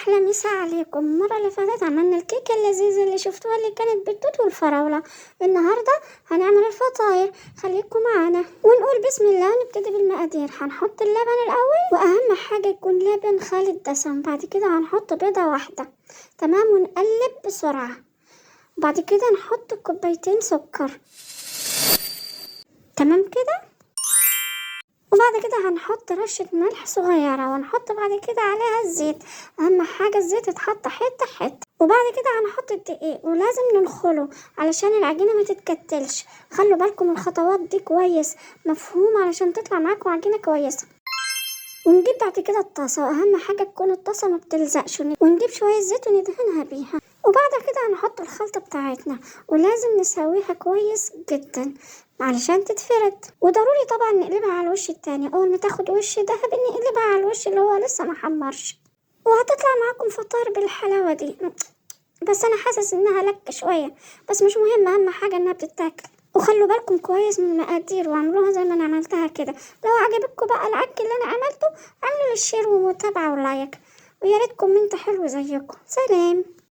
احلى مسا عليكم. المره اللي فاتت عملنا الكيكه اللذيذه اللي شفتوها اللي كانت بالتوت والفراوله. النهارده هنعمل الفطاير، خليكم معانا ونقول بسم الله ونبتدي بالمقادير. هنحط اللبن الاول، واهم حاجه يكون لبن خالي الدسم. بعد كده هنحط بيضه واحده، تمام، ونقلب بسرعه. بعد كده نحط كوبايتين سكر، تمام كده. وبعد كده هنحط رشة ملح صغيرة، ونحط بعد كده عليها الزيت. أهم حاجة الزيت يتحط حتة حتة. وبعد كده هنحط الدقيق، ولازم ننخله علشان العجينة ما تتكتلش. خلوا بالكم الخطوات دي كويس، مفهوم، علشان تطلع معاكم عجينة كويسة. ونجيب بعد كده الطاسة، وأهم حاجة تكون الطاسة ما بتلزقش، ونجيب شوية زيت وندهنها بيها. وبعد كده هنحط الخلطة بتاعتنا، ولازم نسويها كويس جدا علشان تتفرد. وضروري طبعا نقلبها على الوش التاني. اول ما تاخد وش دهبي نقلبها على الوش اللي هو لسه ما حمرش، وهتطلع معاكم فطار بالحلاوة دي. بس انا حاسس انها لك شوية، بس مش مهم، اهم حاجة انها بتتاكل. وخلوا بالكم كويس من المقادير، واعملوها زي ما انا عملتها كده. لو عجبتكم بقى العك اللي انا عملته، اعملوا الشير ومتابعة ولايك، ويا ريت كومنت حلو زيكم. سلام.